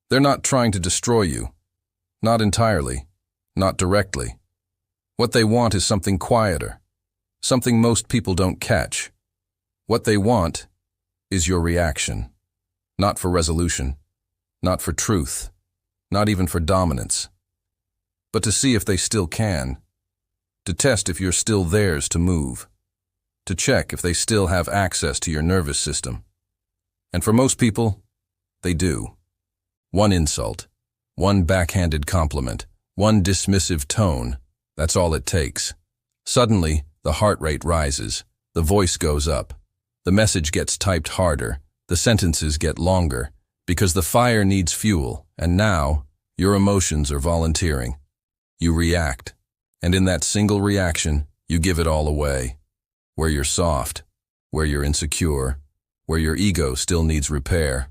They're not trying to destroy you. Not entirely. Not directly. What they want is something quieter. Something most people don't catch. What they want is your reaction. Not for resolution. Not for truth. Not even for dominance. But to see if they still can. To test if you're still theirs to move. To check if they still have access to your nervous system. And for most people, they do. One insult, one backhanded compliment, one dismissive tone, that's all it takes. Suddenly, the heart rate rises, the voice goes up, the message gets typed harder, the sentences get longer, because the fire needs fuel, and now, your emotions are volunteering. You react, and in that single reaction, you give it all away. Where you're soft, where you're insecure, where your ego still needs repair.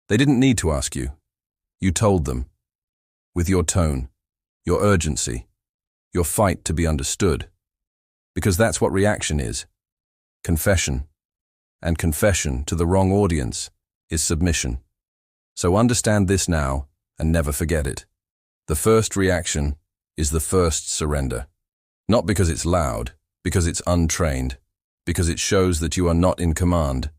They didn't need to ask you. You told them. With your tone, your urgency, your fight to be understood. Because that's what reaction is. Confession. And confession to the wrong audience is submission. So understand this now and never forget it. The first reaction is the first surrender. Not because it's loud, because it's untrained, because it shows that you are not in command.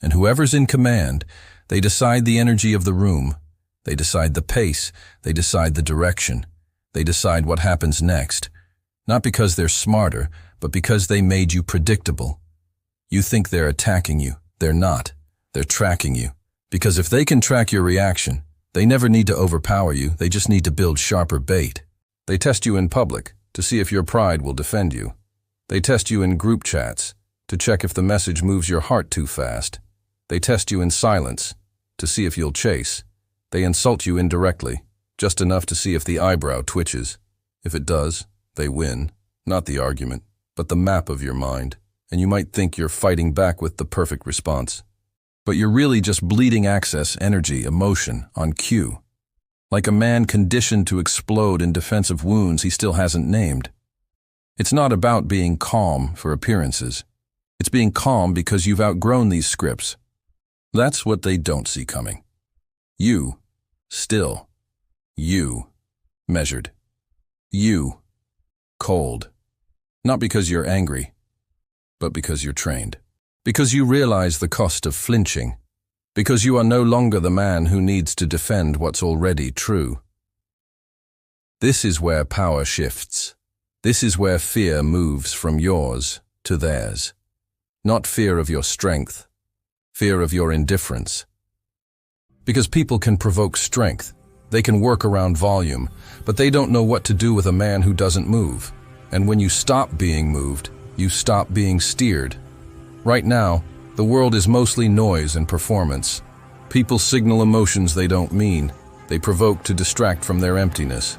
And whoever's in command, they decide the energy of the room. They decide the pace. They decide the direction. They decide what happens next. Not because they're smarter, but because they made you predictable. You think they're attacking you. They're not. They're tracking you. Because if they can track your reaction, they never need to overpower you. They just need to build sharper bait. They test you in public to see if your pride will defend you. They test you in group chats to check if the message moves your heart too fast. They test you in silence to see if you'll chase. They insult you indirectly, just enough to see if the eyebrow twitches. If it does, they win, not the argument, but the map of your mind. And you might think you're fighting back with the perfect response. But you're really just bleeding access, energy, emotion on cue. Like a man conditioned to explode in defense of wounds he still hasn't named. It's not about being calm for appearances. It's being calm because you've outgrown these scripts. That's what they don't see coming. You, still. You, measured. You, cold. Not because you're angry, but because you're trained. Because you realize the cost of flinching. Because you are no longer the man who needs to defend what's already true. This is where power shifts. This is where fear moves from yours to theirs. Not fear of your strength, fear of your indifference. Because people can provoke strength, they can work around volume, but they don't know what to do with a man who doesn't move. And when you stop being moved, you stop being steered. Right now, the world is mostly noise and performance. People signal emotions they don't mean. They provoke to distract from their emptiness.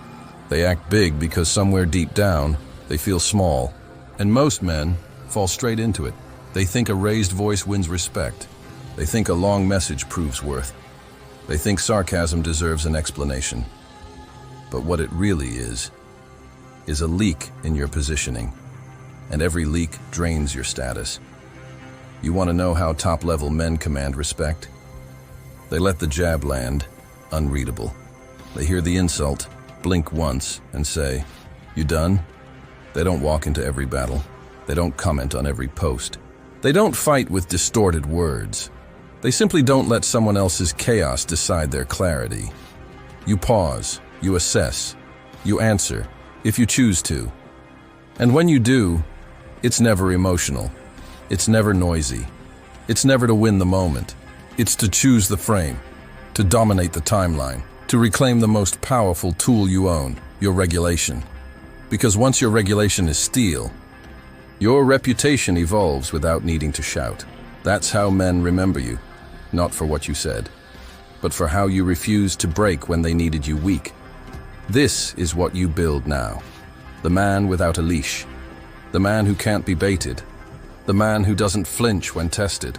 They act big because somewhere deep down, they feel small. And most men fall straight into it. They think a raised voice wins respect. They think a long message proves worth. They think sarcasm deserves an explanation. But what it really is a leak in your positioning. And every leak drains your status. You want to know how top-level men command respect? They let the jab land, unreadable. They hear the insult, blink once, and say, "You done?" They don't walk into every battle. They don't comment on every post. They don't fight with distorted words. They simply don't let someone else's chaos decide their clarity. You pause, you assess, you answer, if you choose to. And when you do, it's never emotional. It's never noisy. It's never to win the moment. It's to choose the frame, to dominate the timeline, to reclaim the most powerful tool you own, your regulation. Because once your regulation is steel, your reputation evolves without needing to shout. That's how men remember you, not for what you said, but for how you refused to break when they needed you weak. This is what you build now. The man without a leash. The man who can't be baited. The man who doesn't flinch when tested.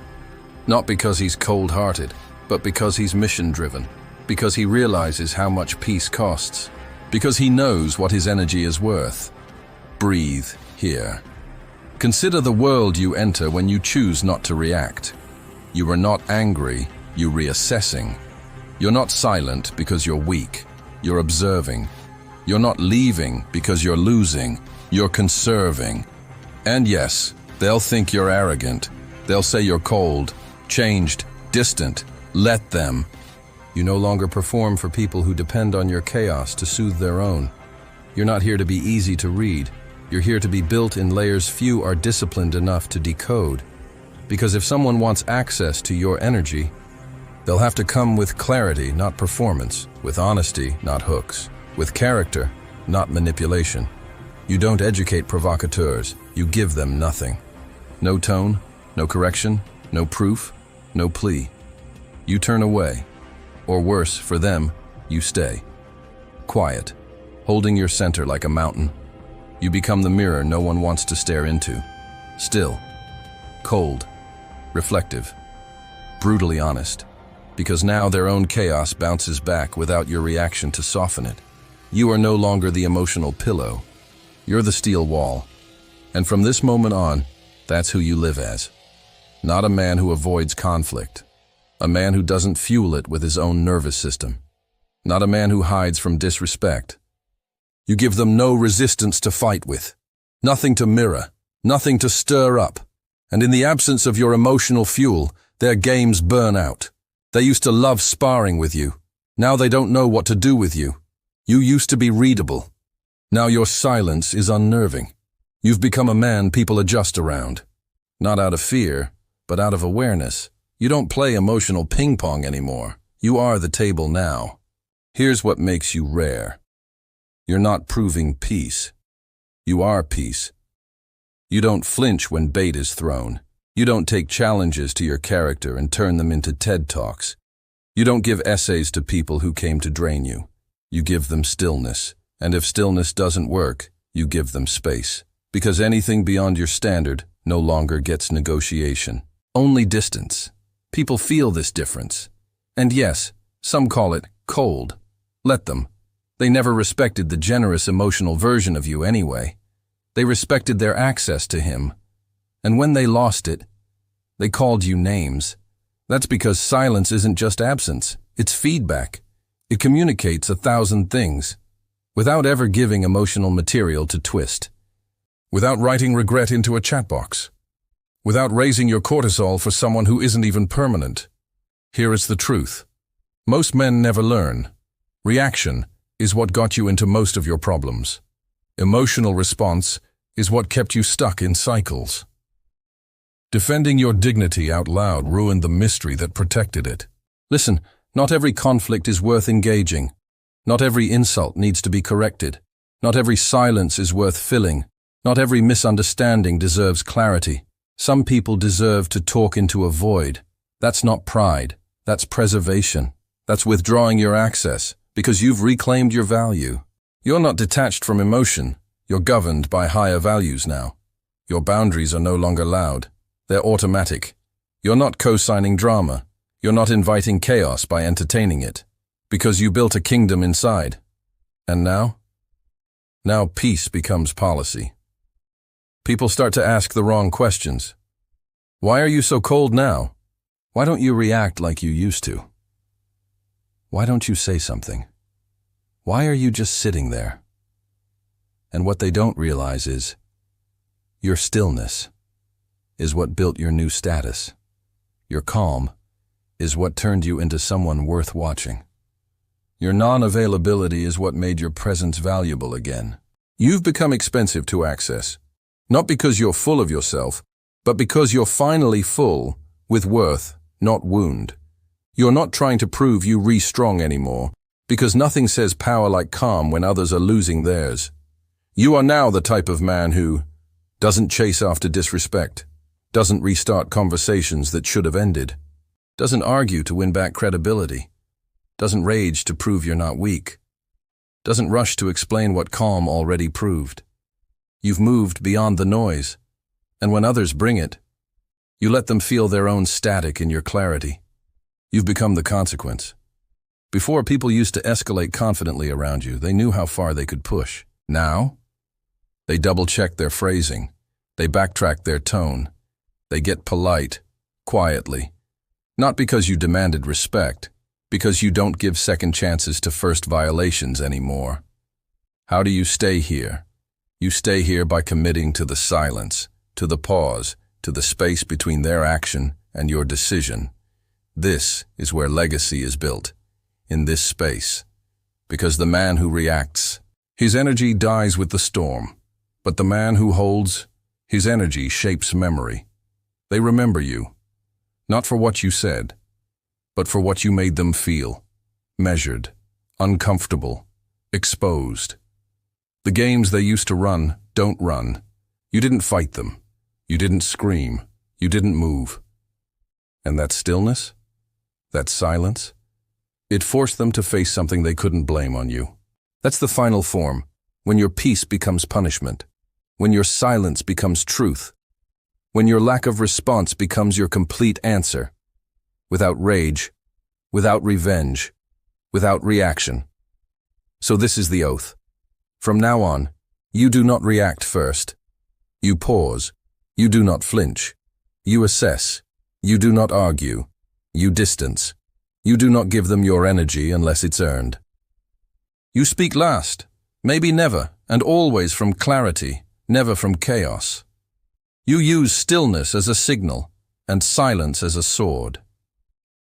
Not because he's cold-hearted, but because he's mission-driven. Because he realizes how much peace costs. Because he knows what his energy is worth. Breathe here. Consider the world you enter when you choose not to react. You are not angry, you're reassessing. You're not silent because you're weak. You're observing. You're not leaving because you're losing. You're conserving. And yes, they'll think you're arrogant. They'll say you're cold, changed, distant. Let them. You no longer perform for people who depend on your chaos to soothe their own. You're not here to be easy to read. You're here to be built in layers few are disciplined enough to decode. Because if someone wants access to your energy, they'll have to come with clarity, not performance, with honesty, not hooks, with character, not manipulation. You don't educate provocateurs, you give them nothing. No tone, no correction, no proof, no plea. You turn away, or worse, for them, you stay. Quiet, holding your center like a mountain. You become the mirror no one wants to stare into. Still, cold, reflective, brutally honest. Because now their own chaos bounces back without your reaction to soften it. You are no longer the emotional pillow. You're the steel wall. And from this moment on, that's who you live as. Not a man who avoids conflict. A man who doesn't fuel it with his own nervous system. Not a man who hides from disrespect. You give them no resistance to fight with. Nothing to mirror. Nothing to stir up. And in the absence of your emotional fuel, their games burn out. They used to love sparring with you. Now they don't know what to do with you. You used to be readable. Now your silence is unnerving. You've become a man people adjust around. Not out of fear, but out of awareness. You don't play emotional ping pong anymore. You are the table now. Here's what makes you rare. You're not proving peace. You are peace. You don't flinch when bait is thrown. You don't take challenges to your character and turn them into TED Talks. You don't give essays to people who came to drain you. You give them stillness. And if stillness doesn't work, you give them space. Because anything beyond your standard no longer gets negotiation. Only distance. People feel this difference. And yes, some call it cold. Let them. They never respected the generous emotional version of you anyway. They respected their access to him. And when they lost it, they called you names. That's because silence isn't just absence, it's feedback. It communicates 1,000 things, without ever giving emotional material to twist. Without writing regret into a chat box. Without raising your cortisol for someone who isn't even permanent. Here is the truth. Most men never learn. Reaction is what got you into most of your problems. Emotional response is what kept you stuck in cycles. Defending your dignity out loud ruined the mystery that protected it. Listen, not every conflict is worth engaging. Not every insult needs to be corrected. Not every silence is worth filling. Not every misunderstanding deserves clarity. Some people deserve to talk into a void. That's not pride. That's preservation. That's withdrawing your access, because you've reclaimed your value. You're not detached from emotion. You're governed by higher values now. Your boundaries are no longer loud. They're automatic. You're not co-signing drama. You're not inviting chaos by entertaining it. Because you built a kingdom inside. And now? Now peace becomes policy. People start to ask the wrong questions. Why are you so cold now? Why don't you react like you used to? Why don't you say something? Why are you just sitting there? And what they don't realize is, your stillness is what built your new status. Your calm is what turned you into someone worth watching. Your non-availability is what made your presence valuable again. You've become expensive to access, not because you're full of yourself, but because you're finally full with worth, not wound. You're not trying to prove you re-strong anymore, because nothing says power like calm when others are losing theirs. You are now the type of man who doesn't chase after disrespect, doesn't restart conversations that should have ended, doesn't argue to win back credibility, doesn't rage to prove you're not weak, doesn't rush to explain what calm already proved. You've moved beyond the noise, and when others bring it, you let them feel their own static in your clarity. You've become the consequence. Before, people used to escalate confidently around you. They knew how far they could push. Now, they double-check their phrasing. They backtrack their tone. They get polite, quietly. Not because you demanded respect, Because you don't give second chances to first violations anymore. How do you stay here? You stay here by committing to the silence, to the pause, to the space between their action and your decision. This is where legacy is built, in this space. Because the man who reacts, his energy dies with the storm. But the man who holds, his energy shapes memory. They remember you, not for what you said, but for what you made them feel. Measured, uncomfortable, exposed. The games they used to run don't run. You didn't fight them. You didn't scream. You didn't move. And that stillness, that silence, it forced them to face something they couldn't blame on you. That's the final form, when your peace becomes punishment, when your silence becomes truth, when your lack of response becomes your complete answer. Without rage, without revenge, without reaction. So this is the oath. From now on, you do not react first. You pause. You do not flinch. You assess. You do not argue. You distance. You do not give them your energy unless it's earned. You speak last, maybe never, and always from clarity, never from chaos. You use stillness as a signal and silence as a sword.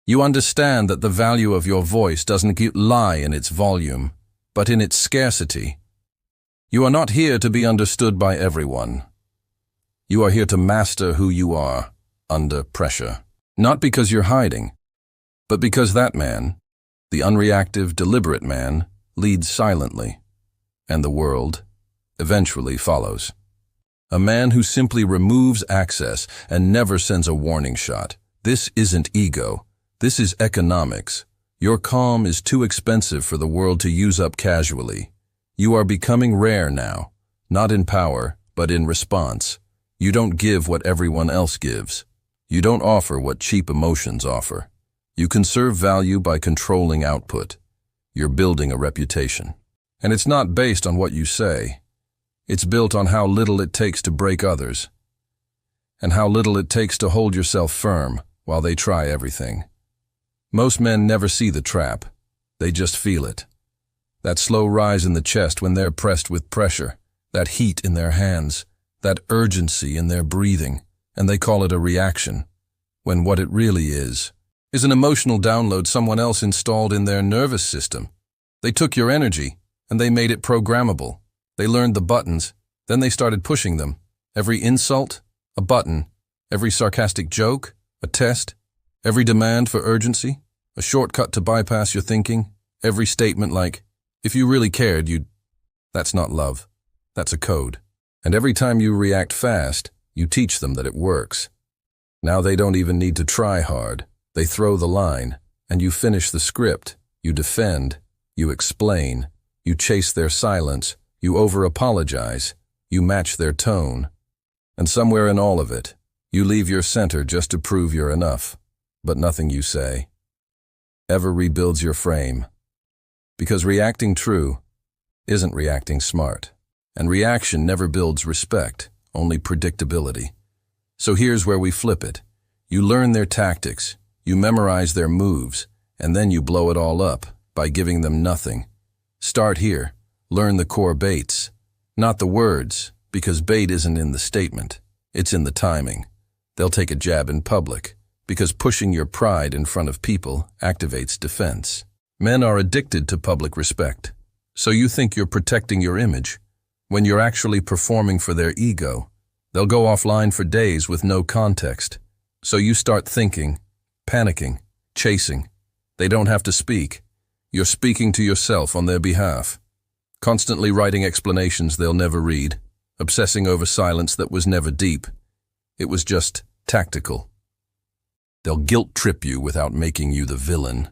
You understand that the value of your voice doesn't lie in its volume, but in its scarcity. You are not here to be understood by everyone. You are here to master who you are under pressure. Not because you're hiding, but because that man, the unreactive, deliberate man, leads silently, and the world eventually follows. A man who simply removes access and never sends a warning shot. This isn't ego. This is economics. Your calm is too expensive for the world to use up casually. You are becoming rare now, not in power, but in response. You don't give what everyone else gives. You don't offer what cheap emotions offer. You conserve value by controlling output. You're building a reputation. And it's not based on what you say. It's built on how little it takes to break others, and how little it takes to hold yourself firm while they try everything. Most men never see the trap. They just feel it. That slow rise in the chest when they're pressed with pressure, that heat in their hands, that urgency in their breathing, and they call it a reaction, when what it really is an emotional download someone else installed in their nervous system. They took your energy, and they made it programmable. They learned the buttons, then they started pushing them. Every insult, a button. Every sarcastic joke, a test. Every demand for urgency, a shortcut to bypass your thinking. Every statement like, if you really cared, you'd... That's not love. That's a code. And every time you react fast, you teach them that it works. Now they don't even need to try hard. They throw the line, and you finish the script. You defend, you explain, you chase their silence, you over-apologize, you match their tone. And somewhere in all of it, you leave your center just to prove you're enough. But nothing you say ever rebuilds your frame. Because reacting true isn't reacting smart. And reaction never builds respect, only predictability. So here's where we flip it. You learn their tactics, you memorize their moves, and then you blow it all up by giving them nothing. Start here. Learn the core baits. Not the words, because bait isn't in the statement. It's in the timing. They'll take a jab in public, because pushing your pride in front of people activates defense. Men are addicted to public respect. So you think you're protecting your image, when you're actually performing for their ego. They'll go offline for days with no context. So you start thinking, panicking, chasing. They don't have to speak. You're speaking to yourself on their behalf. Constantly writing explanations they'll never read, obsessing over silence that was never deep. It was just tactical. They'll guilt-trip you without making you the villain.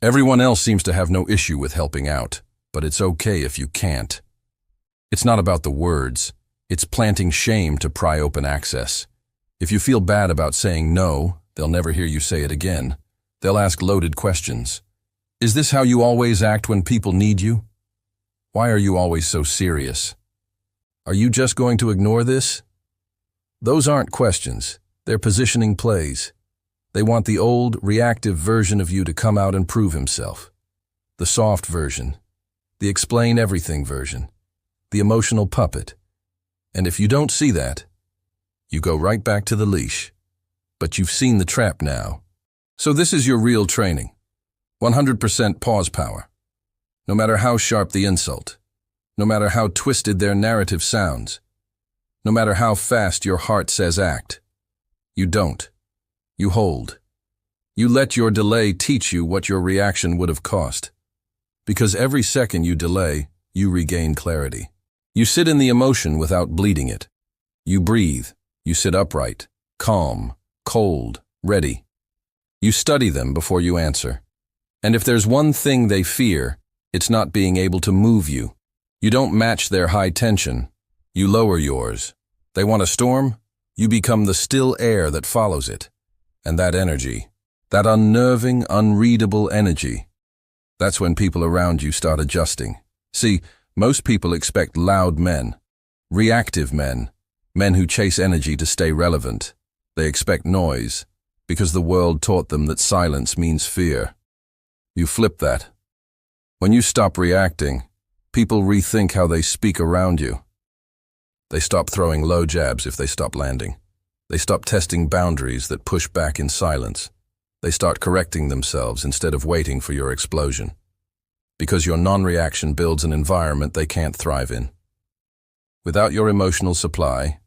Everyone else seems to have no issue with helping out, but it's okay if you can't. It's not about the words. It's planting shame to pry open access. If you feel bad about saying no, they'll never hear you say it again. They'll ask loaded questions. Is this how you always act when people need you? Why are you always so serious? Are you just going to ignore this? Those aren't questions. They're positioning plays. They want the old, reactive version of you to come out and prove himself. The soft version. The explain-everything version. The emotional puppet. And if you don't see that, you go right back to the leash. But you've seen the trap now. So this is your real training. 100% pause power. No matter how sharp the insult. No matter how twisted their narrative sounds. No matter how fast your heart says act. You don't. You hold. You let your delay teach you what your reaction would have cost. Because every second you delay, you regain clarity. You sit in the emotion without bleeding it. You breathe. You sit upright, calm, cold, ready. You study them before you answer. And if there's one thing they fear, it's not being able to move you. You don't match their high tension. You lower yours. They want a storm? You become the still air that follows it. And that energy, that unnerving, unreadable energy, that's when people around you start adjusting. See, most people expect loud men, reactive men, men who chase energy to stay relevant. They expect noise, because the world taught them that silence means fear. You flip that. When you stop reacting, people rethink how they speak around you. They stop throwing low jabs if they stop landing. They stop testing boundaries that push back in silence. They start correcting themselves instead of waiting for your explosion. Because your non-reaction builds an environment they can't thrive in. Without your emotional supply,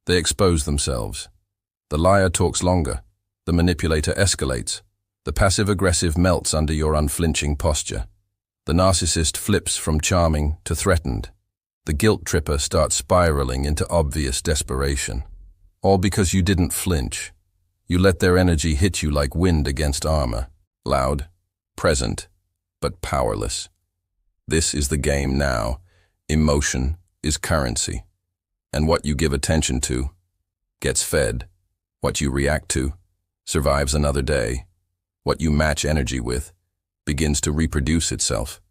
they expose themselves. The liar talks longer. The manipulator escalates. The passive-aggressive melts under your unflinching posture. The narcissist flips from charming to threatened. The guilt tripper starts spiraling into obvious desperation. All because you didn't flinch. You let their energy hit you like wind against armor. Loud, present, but powerless. This is the game now. Emotion is currency. And what you give attention to gets fed. What you react to survives another day. What you match energy with begins to reproduce itself.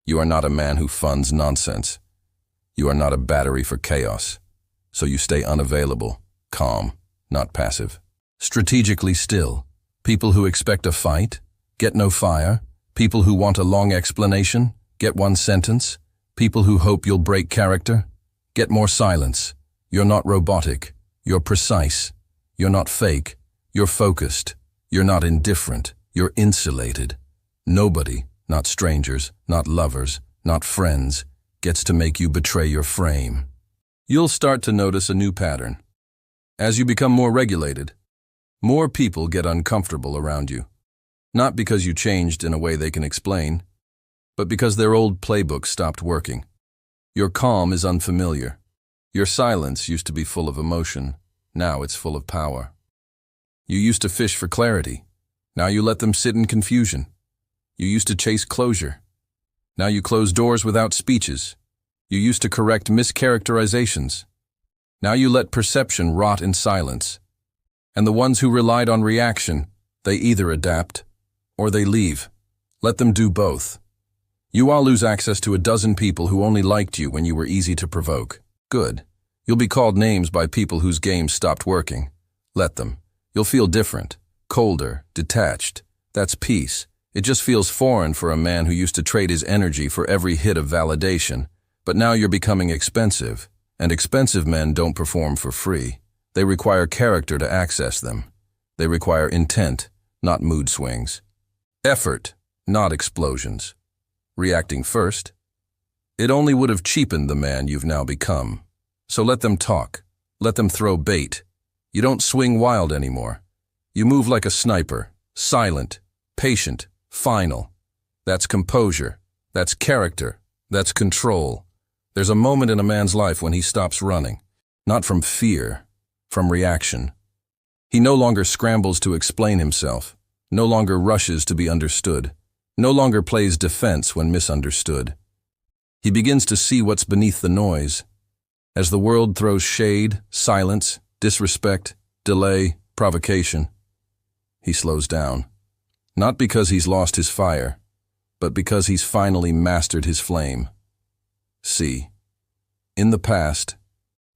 You are not a man who funds nonsense. You are not a battery for chaos. So you stay unavailable, calm, not passive. Strategically still. People who expect a fight get no fire. People who want a long explanation get one sentence. People who hope you'll break character get more silence. You're not robotic. You're precise. You're not fake. You're focused. You're not indifferent. You're insulated. Nobody, not strangers, not lovers, not friends, gets to make you betray your frame. You'll start to notice a new pattern. As you become more regulated, more people get uncomfortable around you. Not because you changed in a way they can explain, but because their old playbook stopped working. Your calm is unfamiliar. Your silence used to be full of emotion. Now it's full of power. You used to fish for clarity. Now you let them sit in confusion. You used to chase closure. Now you close doors without speeches. You used to correct mischaracterizations. Now you let perception rot in silence. And the ones who relied on reaction, they either adapt or they leave. Let them do both. You all lose access to a dozen people who only liked you when you were easy to provoke. Good. You'll be called names by people whose games stopped working. Let them. You'll feel different, colder, detached. That's peace. It just feels foreign for a man who used to trade his energy for every hit of validation. But now you're becoming expensive, and expensive men don't perform for free. They require character to access them. They require intent, not mood swings. Effort, not explosions. Reacting first. It only would have cheapened the man you've now become. So let them talk. Let them throw bait. You don't swing wild anymore. You move like a sniper, silent, patient, final. That's composure. That's character. That's control. There's a moment in a man's life when he stops running, not from fear, from reaction. He no longer scrambles to explain himself, no longer rushes to be understood, no longer plays defense when misunderstood. He begins to see what's beneath the noise. As the world throws shade, silence, disrespect, delay, provocation, he slows down. Not because he's lost his fire, but because he's finally mastered his flame. See, in the past,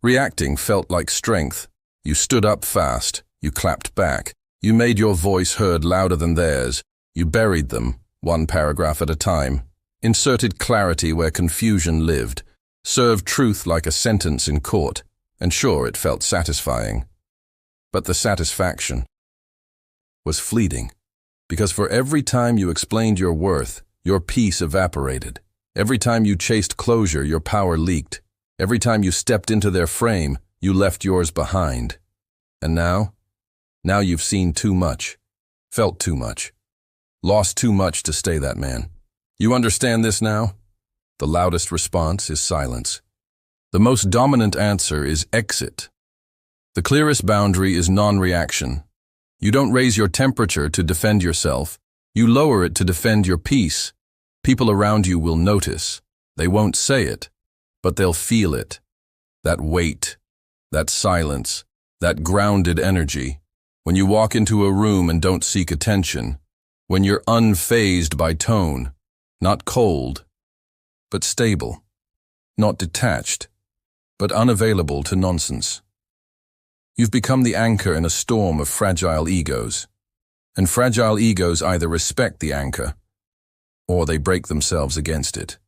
reacting felt like strength. You stood up fast, you clapped back, You made your voice heard louder than theirs. You buried them, one paragraph at a time, inserted clarity where confusion lived, served truth like a sentence in court, and sure, it felt satisfying. But the satisfaction was fleeting, because for every time you explained your worth, your peace evaporated. Every time you chased closure, your power leaked. Every time you stepped into their frame, you left yours behind. And now you've seen too much, felt too much, lost too much to stay that man. You understand this now? The loudest response is silence. The most dominant answer is exit. The clearest boundary is non-reaction. You don't raise your temperature to defend yourself. You lower it to defend your peace. People around you will notice. They won't say it, but they'll feel it. That weight, that silence, that grounded energy. When you walk into a room and don't seek attention, when you're unfazed by tone, not cold, but stable, not detached, but unavailable to nonsense. You've become the anchor in a storm of fragile egos, and fragile egos either respect the anchor or they break themselves against it.